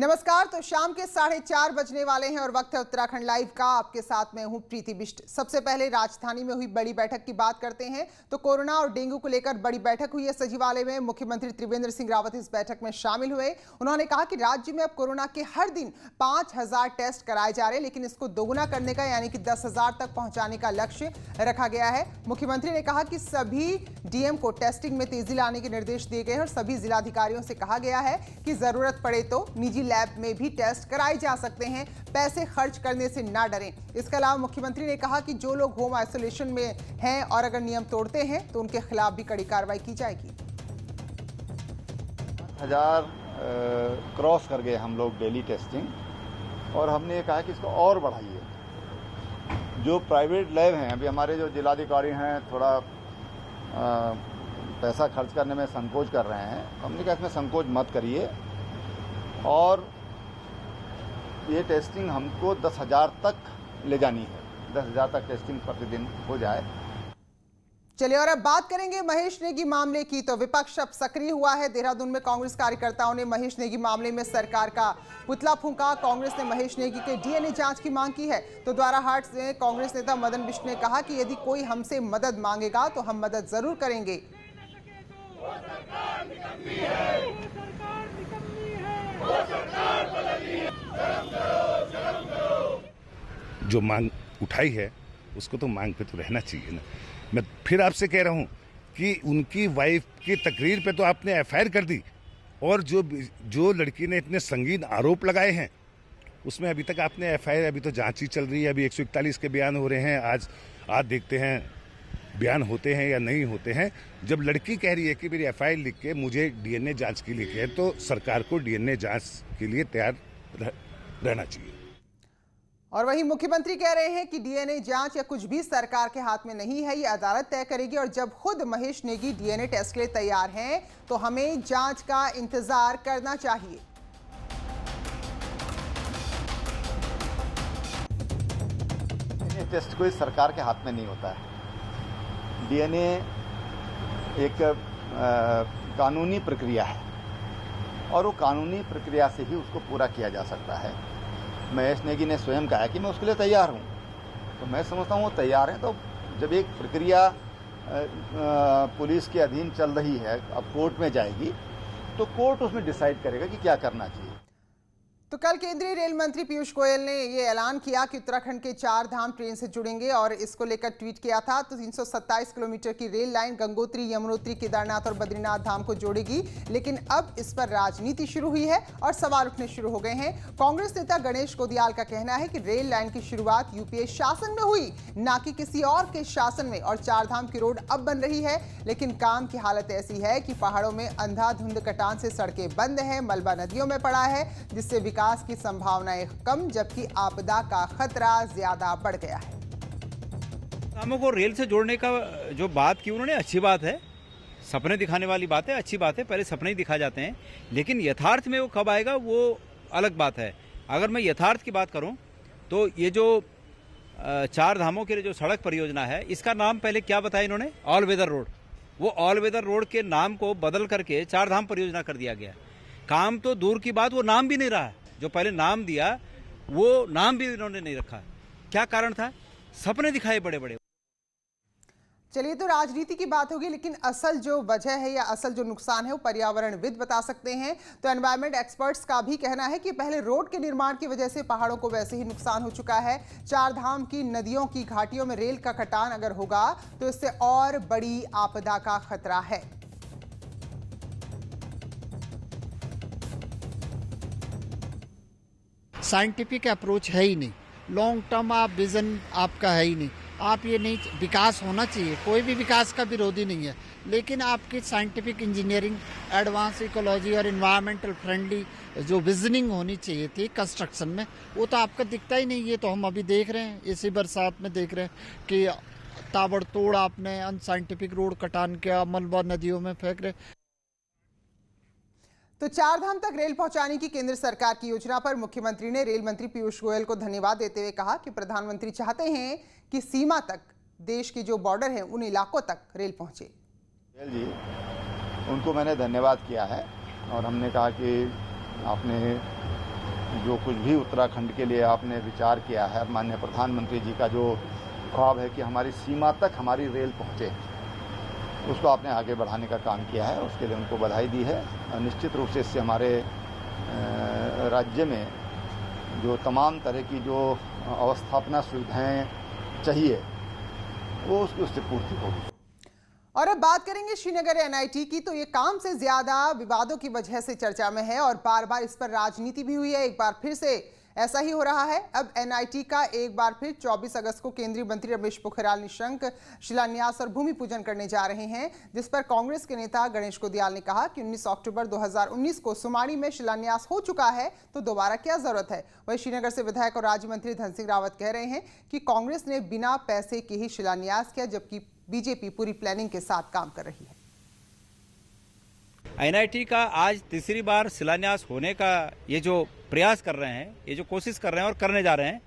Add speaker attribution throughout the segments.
Speaker 1: नमस्कार। तो शाम के 4:30 बजने वाले हैं और वक्त है उत्तराखंड लाइव का। आपके साथ मैं हूं प्रीति बिष्ट। सबसे पहले राजधानी में हुई बड़ी बैठक की बात करते हैं। तो कोरोना और डेंगू को लेकर बड़ी बैठक हुई है सचिवालय में। मुख्यमंत्री त्रिवेंद्र सिंह रावत इस बैठक में शामिल हुए। उन्होंने कहा कि राज्य में अब कोरोना के हर दिन 5000 टेस्ट कराए जा रहे हैं, लेकिन इसको दोगुना करने का यानी कि 10,000 तक पहुंचाने का लक्ष्य रखा गया है। मुख्यमंत्री ने कहा कि सभी डीएम को टेस्टिंग में तेजी लाने के निर्देश दिए गए हैं और सभी जिलाधिकारियों से कहा गया है कि जरूरत पड़े तो निजी लैब में भी टेस्ट कराए जा सकते हैं, पैसे खर्च करने से ना डरें। इसके अलावा मुख्यमंत्री ने कहा कि जो लोग होम आइसोलेशन में हैं और अगर नियम तोड़ते हैं तो उनके खिलाफ भी कड़ी कार्रवाई की जाएगी।
Speaker 2: 1000 क्रॉस कर गए हम लोग डेली टेस्टिंग, और हमने ये कहा कि इसको और बढ़ाइए। जो प्राइवेट लैब हैं, अभी हमारे जो जिलाधिकारी हैं थोड़ा पैसा खर्च करने में संकोच कर रहे हैं, हमने कहा इसमें संकोच मत करिए और ये टेस्टिंग हमको 10,000 तक ले जानी है। 10,000 तक टेस्टिंग प्रतिदिन हो जाए।
Speaker 1: चलिए और अब बात करेंगे महेश नेगी मामले की। तो विपक्ष अब सक्रिय हुआ है। देहरादून में कांग्रेस कार्यकर्ताओं ने महेश नेगी मामले में सरकार का पुतला फूंका। कांग्रेस ने महेश नेगी के डीएनए जांच की मांग की है। तो द्वाराहाट से कांग्रेस नेता मदन बिष्ट ने कहा कि यदि कोई हमसे मदद मांगेगा तो हम मदद जरूर करेंगे।
Speaker 3: जो मांग उठाई है उसको तो मांग पे तो रहना चाहिए ना। मैं फिर आपसे कह रहा हूं कि उनकी वाइफ की तकरीर पे तो आपने एफआईआर कर दी, और जो लड़की ने इतने संगीन आरोप लगाए हैं उसमें अभी तक आपने एफआईआर, अभी तो जांच ही चल रही है। अभी 141 के बयान हो रहे हैं। आज देखते हैं बयान होते हैं या नहीं होते हैं। जब लड़की कह रही है कि मेरी एफआईआर लिख के मुझे डीएनए जांच के लिए किया, तो सरकार को डीएनए जांच के लिए तैयार रहना चाहिए।
Speaker 1: और वहीं मुख्यमंत्री कह रहे हैं कि डीएनए जांच या कुछ भी सरकार के हाथ में नहीं है, ये अदालत तय करेगी। और जब खुद महेश नेगी डीएनए टेस्ट के लिए तैयार हैं तो हमें जांच का इंतजार करना चाहिए।
Speaker 2: टेस्ट कोई सरकार के हाथ में नहीं होता है। डीएनए एक कानूनी प्रक्रिया है और वो कानूनी प्रक्रिया से ही उसको पूरा किया जा सकता है। महेश नेगी ने स्वयं कहा कि मैं उसके लिए तैयार हूँ, तो मैं समझता हूँ वो तैयार हैं। तो जब एक प्रक्रिया पुलिस के अधीन चल रही है, अब कोर्ट में जाएगी, तो कोर्ट उसमें डिसाइड करेगा कि क्या करना चाहिए।
Speaker 1: तो कल केंद्रीय रेल मंत्री पीयूष गोयल ने ये ऐलान किया कि उत्तराखंड के 4 धाम ट्रेन से जुड़ेंगे और इसको लेकर ट्वीट किया था। तो 327 किलोमीटर की रेल लाइन गंगोत्री, यमुनोत्री, केदारनाथ और बद्रीनाथ धाम को जोड़ेगी। लेकिन अब इस पर राजनीति शुरू हुई है और सवाल उठने शुरू हो गए हैं। कांग्रेस नेता गणेश गोदियाल का कहना है कि रेल लाइन की शुरुआत यूपीए शासन में हुई, ना कि किसी और के शासन में, और 4 धाम की रोड अब बन रही है। लेकिन काम की हालत ऐसी है कि पहाड़ों में अंधाधुंध कटान से सड़कें बंद हैं, मलबा नदियों में पड़ा है, जिससे विकास की संभावनाएं कम, जबकि आपदा का खतरा ज्यादा बढ़ गया है।
Speaker 4: कामों को रेल से जोड़ने का जो बात की उन्होंने, अच्छी बात है, सपने दिखाने वाली बात है, अच्छी बात है। पहले सपने ही दिखाए जाते हैं, लेकिन यथार्थ में वो कब आएगा वो अलग बात है। अगर मैं यथार्थ की बात करूं तो ये जो 4 धामों के लिए जो सड़क परियोजना है, इसका नाम पहले क्या बताया इन्होंने? All weather road. वो ऑल वेदर रोड के नाम को बदल करके 4 धाम परियोजना कर दिया गया। काम तो दूर की बात, वो नाम भी नहीं रहा है। जो पहले नाम दिया वो नाम भी इन्होंने नहीं रखा। क्या कारण था? सपने दिखाए बड़े बड़े।
Speaker 1: चलिए, तो राजनीति की बात होगी, लेकिन असल जो वजह है या असल जो नुकसान है वो पर्यावरणविद बता सकते हैं। तो एनवायरमेंट एक्सपर्ट्स का भी कहना है कि पहले रोड के निर्माण की वजह से पहाड़ों को वैसे ही नुकसान हो चुका है। 4 धाम की नदियों की घाटियों में रेल का कटान अगर होगा तो इससे और बड़ी आपदा का खतरा है।
Speaker 5: साइंटिफिक अप्रोच है ही नहीं, लॉन्ग टर्म आप विजन आपका है ही नहीं। आप ये नहीं, विकास होना चाहिए, कोई भी विकास का विरोधी नहीं है, लेकिन आपकी साइंटिफिक इंजीनियरिंग, एडवांस इकोलॉजी और इन्वायरमेंटल फ्रेंडली जो विजनिंग होनी चाहिए थी कंस्ट्रक्शन में, वो तो आपका दिखता ही नहीं। ये तो हम अभी देख रहे हैं, इसी बरसात में देख रहे हैं कि ताबड़तोड़ आपने अनसाइंटिफिक रोड कटान किया, मलबा नदियों में फेंक रहे।
Speaker 1: तो 4 धाम तक रेल पहुंचाने की केंद्र सरकार की योजना पर मुख्यमंत्री ने रेल मंत्री पीयूष गोयल को धन्यवाद देते हुए कहा कि प्रधानमंत्री चाहते हैं कि सीमा तक, देश के जो बॉर्डर हैं उन इलाकों तक रेल पहुंचे।
Speaker 2: जी, उनको मैंने धन्यवाद किया है और हमने कहा कि आपने जो कुछ भी उत्तराखंड के लिए आपने विचार किया है, माननीय प्रधानमंत्री जी का जो ख्वाब है कि हमारी सीमा तक हमारी रेल पहुँचे, उसको आपने आगे बढ़ाने का काम किया है, उसके लिए उनको बधाई दी है। निश्चित रूप से इससे हमारे राज्य में जो तमाम तरह की जो अवस्थापना सुविधाएं चाहिए वो उससे पूर्ति होगी।
Speaker 1: और अब बात करेंगे श्रीनगर एनआईटी की। तो ये काम से ज्यादा विवादों की वजह से चर्चा में है और बार बार इस पर राजनीति भी हुई है। एक बार फिर से ऐसा ही हो रहा है। अब एनआईटी का एक बार फिर 24 अगस्त को केंद्रीय मंत्री रमेश पोखरियाल निशंक शिलान्यास और भूमि पूजन करने जा रहे हैं, जिस पर कांग्रेस के नेता गणेश गोदियाल ने कहा कि 19 अक्टूबर 2019 को सुमाड़ी में शिलान्यास हो चुका है, तो दोबारा क्या जरूरत है। वहीं श्रीनगर से विधायक और राज्य मंत्री धन सिंह रावत कह रहे हैं कि कांग्रेस ने बिना पैसे के ही शिलान्यास किया, जबकि बीजेपी पूरी प्लानिंग के साथ काम कर रही है।
Speaker 4: एनआईटी का आज तीसरी बार शिलान्यास होने का ये जो प्रयास कर रहे हैं, ये जो कोशिश कर रहे हैं और करने जा रहे हैं,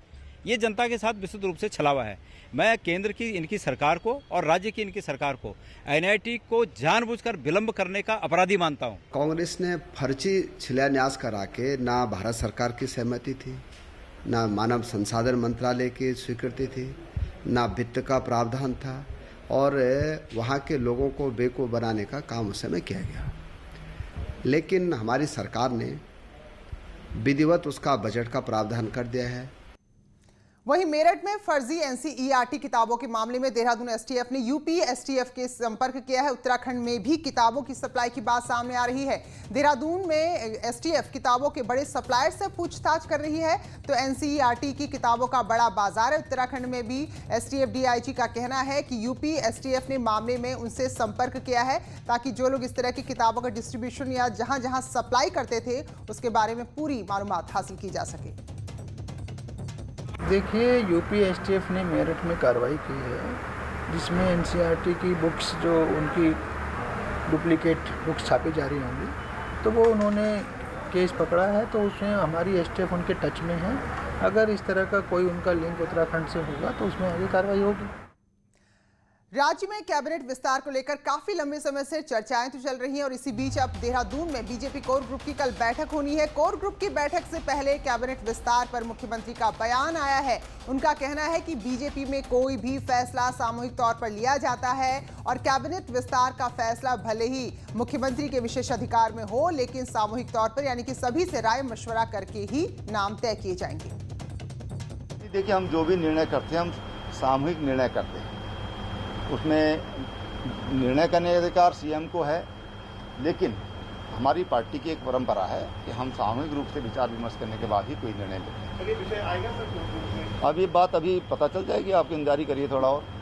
Speaker 4: ये जनता के साथ विशुद्ध रूप से छलावा है। मैं केंद्र की इनकी सरकार को और राज्य की इनकी सरकार को एनआईटी को जानबूझकर विलंब करने का अपराधी मानता हूं।
Speaker 6: कांग्रेस ने फर्जी शिलान्यास करा के ना भारत सरकार की सहमति थी, ना मानव संसाधन मंत्रालय की स्वीकृति थी, ना वित्त का प्रावधान था और वहाँ के लोगों को बेवकूफ़ बनाने का काम उस समय किया गया। लेकिन हमारी सरकार ने विधिवत उसका बजट का प्रावधान कर दिया है।
Speaker 1: वहीं मेरठ में फर्जी एनसीईआरटी किताबों के मामले में देहरादून एसटीएफ ने यूपी एसटीएफ के संपर्क किया है। उत्तराखंड में भी किताबों की सप्लाई की बात सामने आ रही है। देहरादून में एसटीएफ किताबों के बड़े सप्लायर से पूछताछ कर रही है। तो एनसीईआरटी की किताबों का बड़ा बाजार है उत्तराखंड में भी। एसटीएफ डीआईजी का कहना है कि यूपी एसटीएफ ने मामले में उनसे संपर्क किया है, ताकि जो लोग इस तरह की किताबों का डिस्ट्रीब्यूशन या जहां जहां सप्लाई करते थे उसके बारे में पूरी मालूमात हासिल की जा सके।
Speaker 7: देखिए, यूपी एसटीएफ ने मेरठ में कार्रवाई की है, जिसमें एनसीईआरटी की बुक्स जो उनकी डुप्लीकेट बुक्स छापी जा रही होंगी, तो वो उन्होंने केस पकड़ा है। तो उसमें हमारी एसटीएफ उनके टच में है। अगर इस तरह का कोई उनका लिंक उत्तराखंड से होगा तो उसमें आगे कार्रवाई होगी।
Speaker 1: राज्य में कैबिनेट विस्तार को लेकर काफी लंबे समय से चर्चाएं तो चल रही हैं और इसी बीच अब देहरादून में बीजेपी कोर ग्रुप की कल बैठक होनी है। कोर ग्रुप की बैठक से पहले कैबिनेट विस्तार पर मुख्यमंत्री का बयान आया है। उनका कहना है कि बीजेपी में कोई भी फैसला सामूहिक तौर पर लिया जाता है और कैबिनेट विस्तार का फैसला भले ही मुख्यमंत्री के विशेष अधिकार में हो, लेकिन सामूहिक तौर पर यानी कि सभी से राय मशवरा करके ही नाम तय किए जाएंगे।
Speaker 2: देखिए, हम जो भी निर्णय करते हैं हम सामूहिक निर्णय करते हैं, उसमें निर्णय करने का अधिकार सीएम को है, लेकिन हमारी पार्टी की एक परंपरा है कि हम सामूहिक रूप से विचार विमर्श करने के बाद ही कोई निर्णय लेते हैं। विषय आएगा सर? अब ये बात अभी पता चल जाएगी, आप इंतजारी करिए थोड़ा और।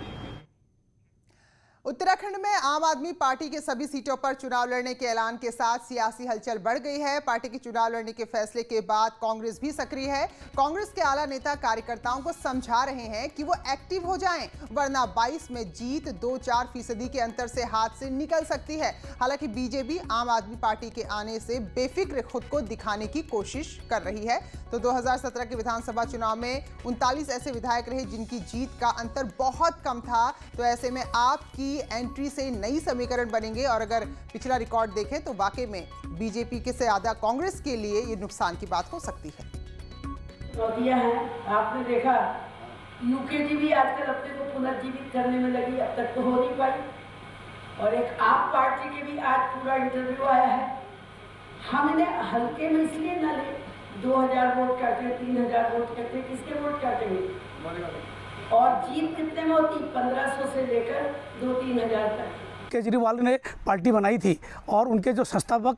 Speaker 1: उत्तराखंड में आम आदमी पार्टी के सभी सीटों पर चुनाव लड़ने के ऐलान के साथ सियासी हलचल बढ़ गई है। पार्टी के चुनाव लड़ने के फैसले के बाद कांग्रेस भी सक्रिय है। कांग्रेस के आला नेता कार्यकर्ताओं को समझा रहे हैं कि वो एक्टिव हो जाएं, वरना 22 में जीत 2-4% के अंतर से हाथ से निकल सकती है। हालांकि बीजेपी आम आदमी पार्टी के आने से बेफिक्र खुद को दिखाने की कोशिश कर रही है। तो 2017 के विधानसभा चुनाव में 39 ऐसे विधायक रहे जिनकी जीत का अंतर बहुत कम था। तो ऐसे में आपकी एंट्री से नई समीकरण बनेंगे और अगर पिछला रिकॉर्ड देखें तो वाकई में बीजेपी के से ज्यादा कांग्रेस के लिए ये नुकसान की बात हो सकती है।
Speaker 8: नौकरियां हैं, आपने देखा यूकेजी भी आजकल अपने को पुनर्जीवित करने में लगी, अब तक तो हो नहीं पाई। और एक आप पार्टी के भी आज पूरा इंटरव्यू आया है। हम इन्हें हल्के में इसलिए न ले, 2000 वोट काटे, 3000 वोट काटे, किसके वोट काटेंगे? और जीत कितने में होती? 1500 से लेकर 2-3 हज़ार तक।
Speaker 9: केजरीवाल ने पार्टी बनाई थी और उनके जो संस्थापक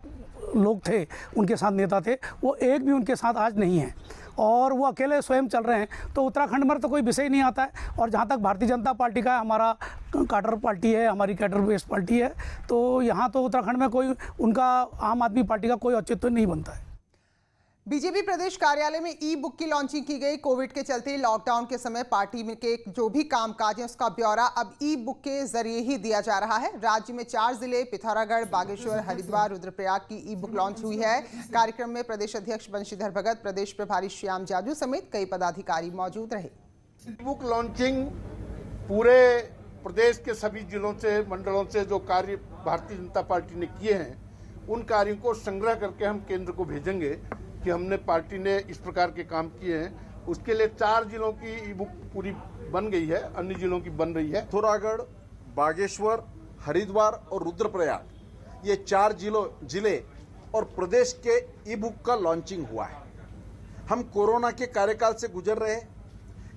Speaker 9: लोग थे, उनके साथ नेता थे, वो एक भी उनके साथ आज नहीं है और वो अकेले स्वयं चल रहे हैं। तो उत्तराखंड में तो कोई विषय नहीं आता है। और जहाँ तक भारतीय जनता पार्टी का, हमारा कैडर पार्टी है, हमारी कैडर बेस्ड पार्टी है, तो यहाँ तो उत्तराखंड में कोई उनका आम आदमी पार्टी का कोई औचित्य नहीं बनता है।
Speaker 1: बीजेपी प्रदेश कार्यालय में ई बुक की लॉन्चिंग की गई। कोविड के चलते लॉकडाउन के समय पार्टी में के जो भी कामकाज है उसका ब्यौरा अब ई बुक के जरिए ही दिया जा रहा है। राज्य में 4 जिले पिथौरागढ़, बागेश्वर, हरिद्वार, रुद्रप्रयाग की ई बुक लॉन्च हुई है। कार्यक्रम में प्रदेश अध्यक्ष बंशीधर भगत, प्रदेश प्रभारी श्याम जाजू समेत कई पदाधिकारी मौजूद रहे।
Speaker 10: ई बुक लॉन्चिंग पूरे प्रदेश के सभी जिलों से, मंडलों से जो कार्य भारतीय जनता पार्टी ने किए हैं, उन कार्यों को संग्रह करके हम केंद्र को भेजेंगे कि हमने पार्टी ने इस प्रकार के काम किए हैं, उसके लिए 4 जिलों की ई बुक पूरी बन गई है, अन्य जिलों की बन रही है।
Speaker 11: पिथौरागढ़, बागेश्वर, हरिद्वार और रुद्रप्रयाग, ये 4 जिले और प्रदेश के ई बुक का लॉन्चिंग हुआ है। हम कोरोना के कार्यकाल से गुजर रहे हैं।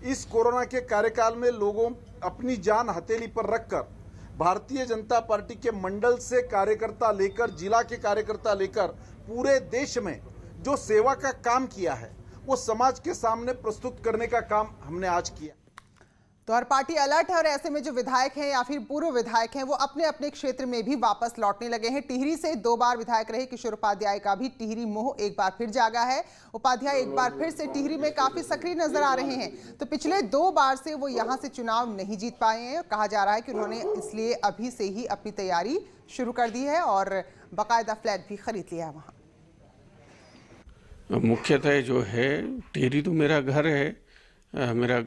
Speaker 11: इस कोरोना के कार्यकाल में लोगों अपनी जान हथेली पर रखकर भारतीय जनता पार्टी के मंडल से कार्यकर्ता लेकर जिला के कार्यकर्ता लेकर पूरे देश में जो सेवा का काम किया है वो समाज के सामने प्रस्तुत करने का काम हमने आज किया।
Speaker 1: तो हर पार्टी अलर्ट है और ऐसे में जो विधायक हैं या फिर पूर्व विधायक हैं वो अपने अपने क्षेत्र में भी वापस लौटने लगे हैं। टिहरी से 2 बार विधायक रहे किशोर उपाध्याय का भी टिहरी मोह एक बार फिर जागा है। उपाध्याय एक बार फिर से टिहरी में काफी सक्रिय नजर आ रहे हैं। तो पिछले 2 बार से वो यहां से चुनाव नहीं जीत पाए हैं। कहा जा रहा है कि उन्होंने इसलिए अभी से ही अपनी तैयारी शुरू कर दी है और बाकायदा फ्लैट भी खरीद लिया है वहां।
Speaker 12: मुख्यतः जो है टिहरी तो मेरा घर है, मेरा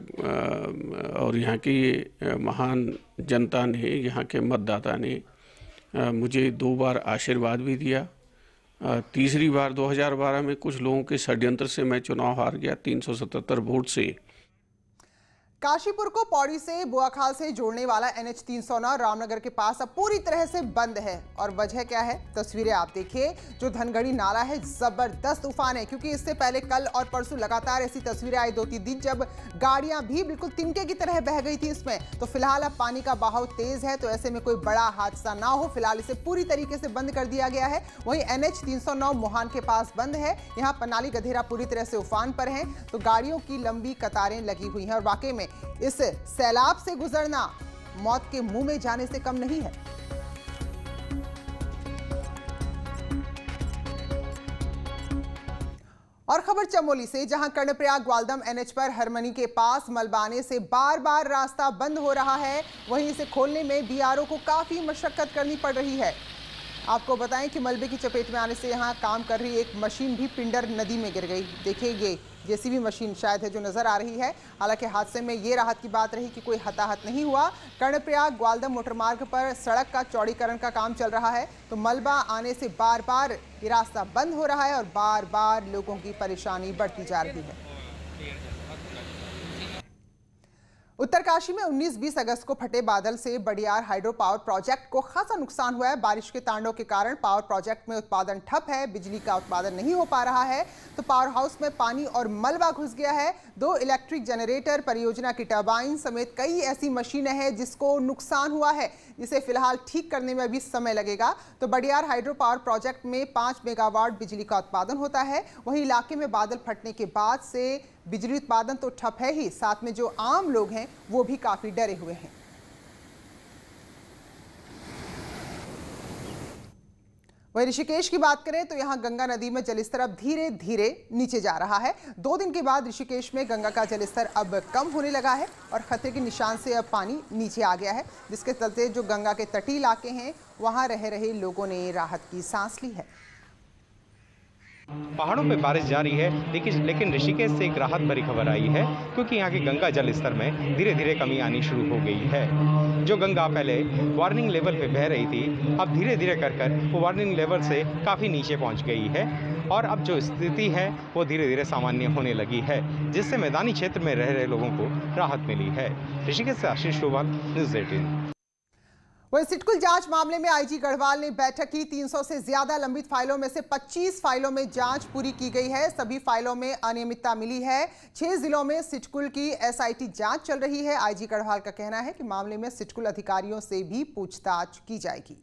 Speaker 12: और यहाँ की महान जनता ने, यहाँ के मतदाता ने मुझे 2 बार आशीर्वाद भी दिया। तीसरी बार 2012 में कुछ लोगों के षड्यंत्र से मैं चुनाव हार गया 377 वोट से।
Speaker 1: काशीपुर को पौड़ी से बुआखाल से जोड़ने वाला NH 309 रामनगर के पास अब पूरी तरह से बंद है। और वजह क्या है, तस्वीरें आप देखिए। जो धनगढ़ी नाला है जबरदस्त उफान है, क्योंकि इससे पहले कल और परसों लगातार ऐसी तस्वीरें आई 2-3 दिन जब गाड़ियां भी बिल्कुल तिनके की तरह बह गई थी इसमें। तो फिलहाल अब पानी का बहाव तेज है, तो ऐसे में कोई बड़ा हादसा ना हो, फिलहाल इसे पूरी तरीके से बंद कर दिया गया है। वहीं NH 309 मोहान के पास बंद है। यहाँ पनाली गधेरा पूरी तरह से उफान पर है, तो गाड़ियों की लंबी कतारें लगी हुई हैं। और वाकई में इस सैलाब से गुजरना मौत के मुंह में जाने से कम नहीं है। और खबर चमोली से, जहां कर्णप्रयाग ग्वालदम NH पर हरमनी के पास मलबा आने से बार-बार रास्ता बंद हो रहा है। वहीं इसे खोलने में BRO को काफी मशक्कत करनी पड़ रही है। आपको बताएं कि मलबे की चपेट में आने से यहां काम कर रही एक मशीन भी पिंडर नदी में गिर गई। देखिए ये JCB मशीन शायद है जो नजर आ रही है। हालांकि हादसे में ये राहत की बात रही कि कोई हताहत नहीं हुआ। कर्णप्रयाग ग्वालदम मोटरमार्ग पर सड़क का चौड़ीकरण का काम चल रहा है, तो मलबा आने से बार बार ये रास्ता बंद हो रहा है और बार बार लोगों की परेशानी बढ़ती जा रही है। उत्तरकाशी में 19-20 अगस्त को फटे बादल से बडियार हाइड्रो पावर प्रोजेक्ट को खासा नुकसान हुआ है। बारिश के तांडव के कारण पावर प्रोजेक्ट में उत्पादन ठप है, बिजली का उत्पादन नहीं हो पा रहा है। तो पावर हाउस में पानी और मलबा घुस गया है। 2 इलेक्ट्रिक जनरेटर, परियोजना की टरबाइन समेत कई ऐसी मशीनें हैं जिसको नुकसान हुआ है, जिसे फिलहाल ठीक करने में भी समय लगेगा। तो बडियार हाइड्रो पावर प्रोजेक्ट में 5 मेगावाट बिजली का उत्पादन होता है। वहीं इलाके में बादल फटने के बाद से बिजली उत्पादन तो ठप है ही, साथ में जो आम लोग हैं वो भी काफी डरे हुए हैं। वहीं ऋषिकेश की बात करें तो यहां गंगा नदी में जलस्तर अब धीरे धीरे नीचे जा रहा है। 2 दिन के बाद ऋषिकेश में गंगा का जलस्तर अब कम होने लगा है और खतरे के निशान से अब पानी नीचे आ गया है, जिसके चलते जो गंगा के तटीय इलाके हैं वहां रह रहे लोगों ने राहत की सांस ली है।
Speaker 13: पहाड़ों में बारिश जारी है, लेकिन ऋषिकेश से एक राहत भरी खबर आई है, क्योंकि यहाँ के गंगा जल स्तर में धीरे धीरे कमी आनी शुरू हो गई है। जो गंगा पहले वार्निंग लेवल पे बह रही थी, अब धीरे धीरे कर वो वार्निंग लेवल से काफ़ी नीचे पहुँच गई है और अब जो स्थिति है वो धीरे धीरे सामान्य होने लगी है, जिससे मैदानी क्षेत्र में रह रहे लोगों को राहत मिली है। ऋषिकेश से आशीष डोभाल, न्यूज़ 18।
Speaker 1: वहीं सिटकुल जांच मामले में IG गढ़वाल ने बैठक की। 300 से ज्यादा लंबित फाइलों में से 25 फाइलों में जांच पूरी की गई है। सभी फाइलों में अनियमितता मिली है। 6 जिलों में सिटकुल की SIT जांच चल रही है। IG गढ़वाल का कहना है कि मामले में सिटकुल अधिकारियों से भी पूछताछ की जाएगी।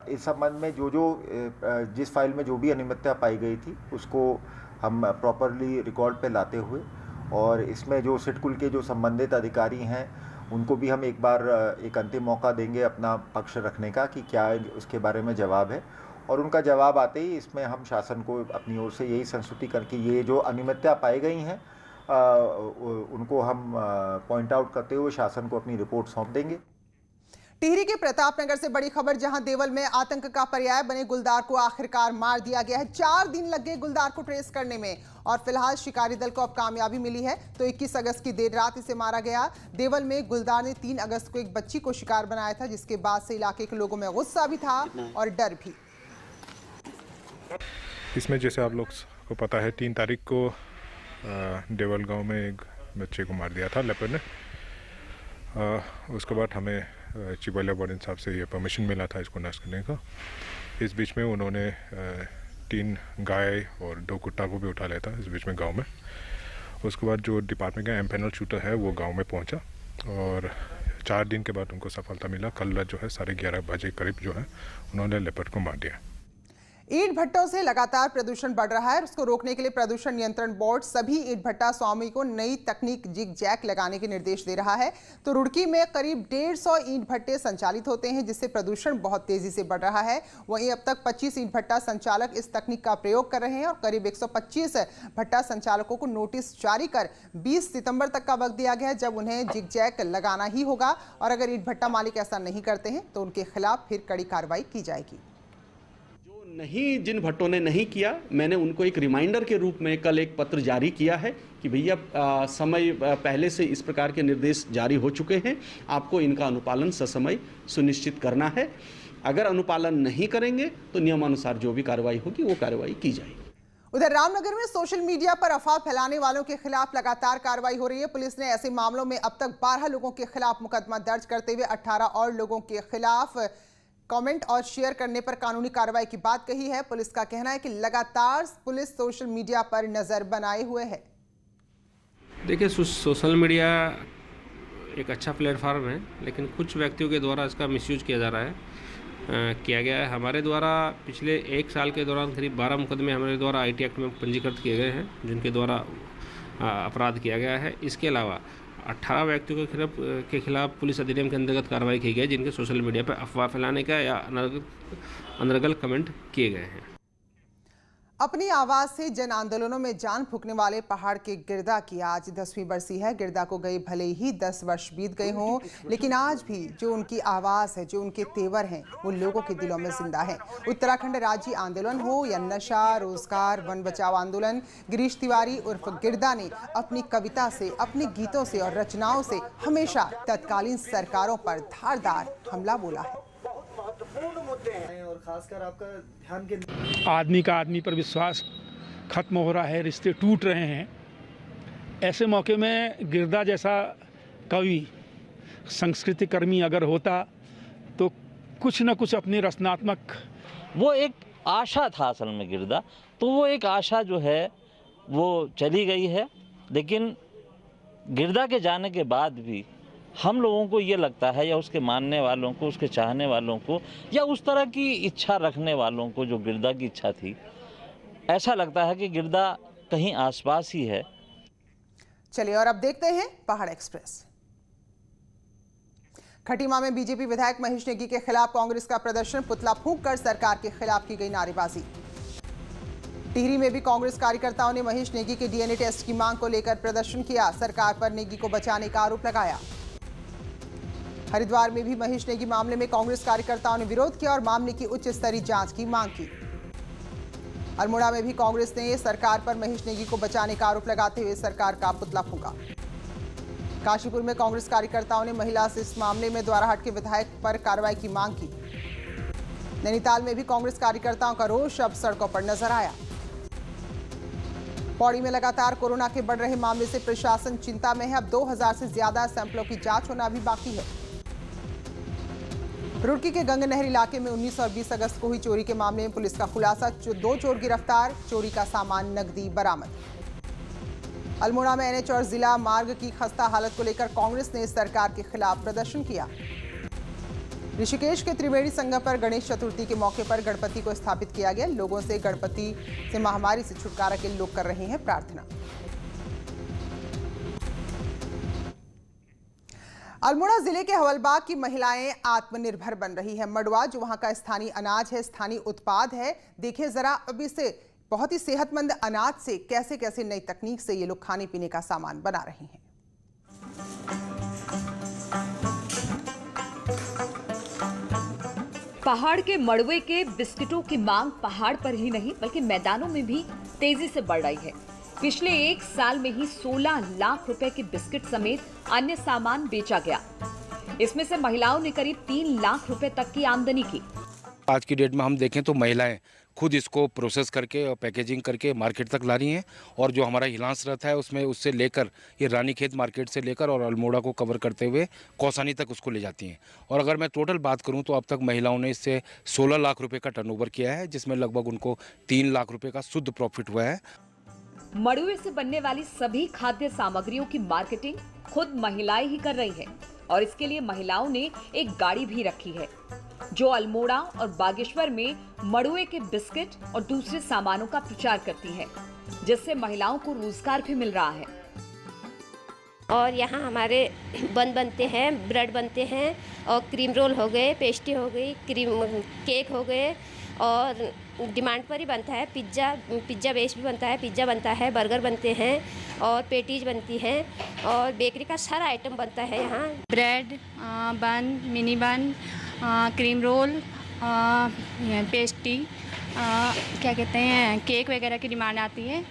Speaker 14: इस संबंध में जिस फाइल में जो भी अनियमितता पाई गई थी उसको हम प्रॉपरली रिकॉर्ड पे लाते हुए, और इसमें जो सिटकुल के जो संबंधित अधिकारी हैं उनको भी हम एक बार एक अंतिम मौका देंगे अपना पक्ष रखने का कि क्या उसके बारे में जवाब है, और उनका जवाब आते ही इसमें हम शासन को अपनी ओर से यही संस्तुति करके ये जो अनियमितता पाई गई हैं उनको हम पॉइंट आउट करते हुए शासन को अपनी रिपोर्ट सौंप देंगे।
Speaker 1: टिहरी के प्रतापनगर से बड़ी खबर, जहां देवल में आतंक का पर्याय बने गुलदार को आखिरकार मार दिया गया है। 4 दिन लग गए गुलदार को ट्रेस करने में और फिलहाल शिकारी दल को अब कामयाबी मिली है। तो 21 अगस्त की देर रात इसे मारा गया। देवल में गुलदार ने 3 अगस्त को एक बच्ची को शिकार बनाया था, जिसके बाद से इलाके के लोगों में गुस्सा भी था और डर भी।
Speaker 15: इसमें जैसे आप लोग को पता है 3 तारीख को देवल गांव में एक बच्चे को मार दिया था लेपर्ड ने। उसके बाद हमें चिबलिया वार्डन साहब से ये परमिशन मिला था इसको नष्ट करने का। इस बीच में उन्होंने 3 गाय और 2 कुत्ता को भी उठा लिया था इस बीच में गांव में। उसके बाद जो डिपार्टमेंट का एम्पेनल शूटर है वो गांव में पहुंचा और 4 दिन के बाद उनको सफलता मिला। कल जो है 11:30 बजे करीब जो है उन्होंने लेपर्ड को मार दिया।
Speaker 1: ईंट भट्टों से लगातार प्रदूषण बढ़ रहा है। उसको रोकने के लिए प्रदूषण नियंत्रण बोर्ड सभी ईंट भट्टा स्वामी को नई तकनीक जिग जैक लगाने के निर्देश दे रहा है। तो रुड़की में करीब 150 ईंट भट्टे संचालित होते हैं जिससे प्रदूषण बहुत तेजी से बढ़ रहा है। वहीं अब तक 25 ईंट भट्टा संचालक इस तकनीक का प्रयोग कर रहे हैं और करीब 125 भट्टा संचालकों को नोटिस जारी कर 20 सितंबर तक का वक्त दिया गया है जब उन्हें जिग जैक लगाना ही होगा और अगर ईंट भट्टा मालिक ऐसा नहीं करते हैं तो उनके खिलाफ फिर कड़ी कार्रवाई की जाएगी।
Speaker 16: नहीं, जिन भट्टों ने नहीं किया, मैंने उनको एक रिमाइंडर के रूप में कल एक पत्र जारी किया है कि भैया समय पहले से इस प्रकार के निर्देश जारी हो चुके हैं, आपको इनका अनुपालन ससमय सुनिश्चित करना है। अगर अनुपालन नहीं करेंगे तो नियमानुसार जो भी कार्रवाई होगी वो कार्रवाई की जाएगी।
Speaker 1: उधर रामनगर में सोशल मीडिया पर अफवाह फैलाने वालों के खिलाफ लगातार कार्रवाई हो रही है। पुलिस ने ऐसे मामलों में अब तक 12 लोगों के खिलाफ मुकदमा दर्ज करते हुए 18 और लोगों के खिलाफ कमेंट और शेयर करने पर कानूनी कार्रवाई की बात कही है। पुलिस का कहना है कि लगातार पुलिस सोशल मीडिया पर नजर बनाए हुए है।
Speaker 17: देखिए, सोशल मीडिया एक अच्छा प्लेटफॉर्म है, लेकिन कुछ व्यक्तियों के द्वारा इसका मिसयूज किया जा रहा है, किया गया है। हमारे द्वारा पिछले 1 साल के दौरान करीब 12 मुकदमे हमारे द्वारा IT एक्ट में पंजीकृत किए गए हैं जिनके द्वारा अपराध किया गया है। इसके अलावा 18 व्यक्तियों के खिलाफ पुलिस अधिनियम के अंतर्गत कार्रवाई की गई जिनके सोशल मीडिया पर अफवाह फैलाने का या अनर्गल कमेंट किए गए हैं।
Speaker 1: अपनी आवाज से जन आंदोलनों में जान फूंकने वाले पहाड़ के गिरदा की आज 10वीं बरसी है। गिरदा को गए भले ही 10 वर्ष बीत गए हों, लेकिन आज भी जो उनकी आवाज है, जो उनके तेवर हैं, वो लोगों के दिलों में जिंदा है। उत्तराखंड राज्य आंदोलन हो या नशा, रोजगार, वन बचाओ आंदोलन, गिरीश तिवारी उर्फ गिरदा ने अपनी कविता से, अपने गीतों से और रचनाओं से हमेशा तत्कालीन सरकारों पर धारदार हमला बोला है।
Speaker 18: और खासकर आपका ध्यान
Speaker 19: आदमी का आदमी पर विश्वास खत्म हो रहा है, रिश्ते टूट रहे हैं। ऐसे मौके में गिरदा जैसा कवि, संस्कृति कर्मी अगर होता तो कुछ न कुछ अपनी रचनात्मक,
Speaker 20: वो एक आशा था असल में गिरदा, तो वो एक आशा जो है वो चली गई है। लेकिन गिरदा के जाने के बाद भी हम लोगों को ये लगता है, या उसके मानने वालों को, उसके चाहने वालों को, या उस तरह की इच्छा रखने वालों को जो गिरदा की इच्छा थी, ऐसा लगता है कि गिरदा कहीं आसपास ही है।
Speaker 1: चलिए और अब देखते हैं पहाड़ एक्सप्रेस। खटीमा में बीजेपी विधायक महेश नेगी के खिलाफ कांग्रेस का प्रदर्शन, पुतला फूंक कर सरकार के खिलाफ की गई नारेबाजी। टिहरी में भी कांग्रेस कार्यकर्ताओं ने महेश नेगी के DNA टेस्ट की मांग को लेकर प्रदर्शन किया, सरकार पर नेगी को बचाने का आरोप लगाया। हरिद्वार में भी महेश नेगी मामले में कांग्रेस कार्यकर्ताओं ने विरोध किया और मामले की उच्च स्तरीय जांच की मांग की। अल्मोड़ा में भी कांग्रेस ने सरकार पर महेश नेगी को बचाने का आरोप लगाते हुए सरकार का पुतला फूंका। काशीपुर में कांग्रेस कार्यकर्ताओं ने महिला से इस मामले में द्वाराहाट के विधायक पर कार्रवाई की मांग की। नैनीताल में भी कांग्रेस कार्यकर्ताओं का रोष अब सड़कों पर नजर आया। पौड़ी में लगातार कोरोना के बढ़ रहे मामले से प्रशासन चिंता में है। अब 2000 से ज्यादा सैंपलों की जांच होना भी बाकी है। रुड़की के गंगनहर इलाके में 19 और 20 अगस्त को हुई चोरी के मामले में पुलिस का खुलासा, 2 चोर गिरफ्तार, चोरी का सामान नकदी बरामद। अल्मोड़ा में NH और जिला मार्ग की खस्ता हालत को लेकर कांग्रेस ने सरकार के खिलाफ प्रदर्शन किया। ऋषिकेश के त्रिवेणी संगम पर गणेश चतुर्थी के मौके पर गणपति को स्थापित किया गया। लोगों से गणपति से महामारी से छुटकारा के लिए लोग कर रहे हैं प्रार्थना। अल्मोड़ा जिले के हवलबाग की महिलाएं आत्मनिर्भर बन रही है। मडवा जो वहां का स्थानीय अनाज है, स्थानीय उत्पाद है, देखिए जरा अब इसे बहुत ही सेहतमंद अनाज से कैसे कैसे नई तकनीक से ये लोग खाने पीने का सामान बना रहे हैं।
Speaker 21: पहाड़ के मड़वे के बिस्किटों की मांग पहाड़ पर ही नहीं बल्कि मैदानों में भी तेजी से बढ़ रही है। पिछले 1 साल में ही 16 लाख रुपए के बिस्किट समेत अन्य सामान बेचा गया। इसमें से महिलाओं ने करीब 3 लाख रुपए तक की आमदनी की।
Speaker 3: आज की डेट में हम देखें तो महिलाएं खुद इसको प्रोसेस करके और पैकेजिंग करके मार्केट तक ला रही हैं, और जो हमारा हिलांस रथ है उसमें उससे लेकर ये रानीखेत मार्केट से लेकर और अल्मोड़ा को कवर करते हुए कौसानी तक उसको ले जाती हैं। और अगर मैं टोटल बात करूं तो अब तक महिलाओं ने इससे 16 लाख रुपए का टर्नओवर किया है, जिसमें लगभग उनको 3 लाख रुपए का शुद्ध प्रॉफिट हुआ है।
Speaker 21: मड़ुए से बनने वाली सभी खाद्य सामग्रियों की मार्केटिंग खुद महिलाएं ही कर रही है, और इसके लिए महिलाओं ने एक गाड़ी भी रखी है जो अल्मोड़ा और बागेश्वर में मड़ुए के बिस्किट और दूसरे सामानों का प्रचार करती है, जिससे महिलाओं को रोजगार भी मिल रहा है।
Speaker 22: और यहाँ हमारे बन बनते हैं, ब्रेड बनते हैं, और क्रीम रोल हो गए, पेस्ट्री हो गई, क्रीम केक हो गए, और डिमांड पर ही बनता है। पिज्ज़ा बेस भी बनता है, पिज्ज़ा बनता है, बर्गर बनते हैं, और पेटीज बनती हैं, और बेकरी का सारा आइटम बनता है यहाँ।
Speaker 23: ब्रेड, बन, मिनी बन, क्रीम रोल, पेस्ट्री, क्या कहते हैं, केक वगैरह की डिमांड आती है,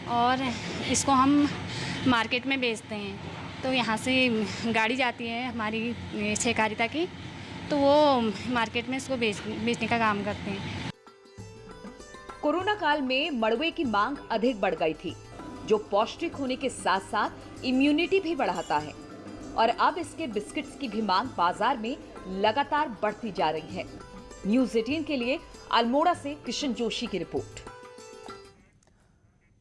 Speaker 23: और इसको हम मार्केट में बेचते हैं। तो यहाँ से गाड़ी जाती है हमारी सहकारिता की, तो वो मार्केट में इसको बेचने का काम करते हैं।
Speaker 21: कोरोना काल में मड़ुए की मांग अधिक बढ़ गई थी, जो पौष्टिक होने के साथ साथ इम्यूनिटी भी बढ़ाता है, और अब इसके बिस्किट्स की भी मांग बाजार में लगातार बढ़ती जा रही है। न्यूज़ 18 के लिए अल्मोड़ा से किशन जोशी की रिपोर्ट।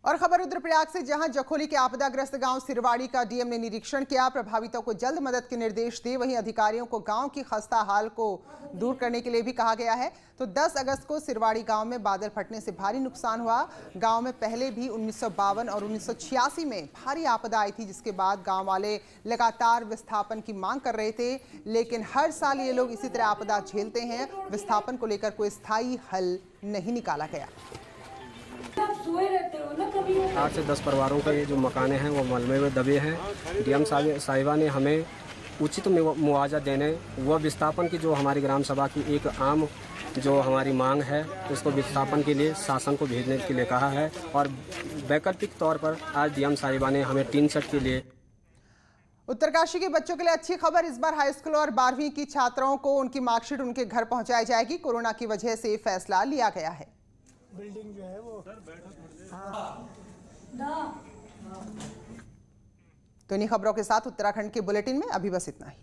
Speaker 1: और खबर रुद्रप्रयाग से, जहां जखोली के आपदाग्रस्त गांव सिरवाड़ी का डीएम ने निरीक्षण किया। प्रभावितों को जल्द मदद के निर्देश दिए। वहीं अधिकारियों को गांव की खस्ता हाल को दूर करने के लिए भी कहा गया है। तो 10 अगस्त को सिरवाड़ी गांव में बादल फटने से भारी नुकसान हुआ। गांव में पहले भी 1952 और 1986 में भारी आपदा आई थी, जिसके बाद गांव वाले लगातार विस्थापन की मांग कर रहे थे, लेकिन हर साल ये लोग इसी तरह आपदा झेलते हैं। विस्थापन को लेकर कोई स्थायी हल नहीं निकाला गया।
Speaker 24: 8 से 10 परिवारों के जो मकाने हैं वो मलबे में दबे हैं। डीएम साहिबा ने हमें उचित मुआवजा देने व विस्थापन की जो हमारी ग्राम सभा की एक आम जो हमारी मांग है उसको विस्थापन के लिए शासन को भेजने के लिए कहा है। और वैकल्पिक तौर पर आज डीएम साहिबा ने हमें टीन सेट के लिए।
Speaker 1: उत्तरकाशी के बच्चों के लिए अच्छी खबर। इस बार हाई स्कूल और 12वीं की छात्राओं को उनकी मार्कशीट उनके घर पहुंचाई जाएगी। कोरोना की वजह से फैसला लिया गया है।
Speaker 18: बिल्डिंग जो है वो
Speaker 1: तो इन्हीं खबरों के साथ उत्तराखंड के बुलेटिन में अभी बस इतना ही।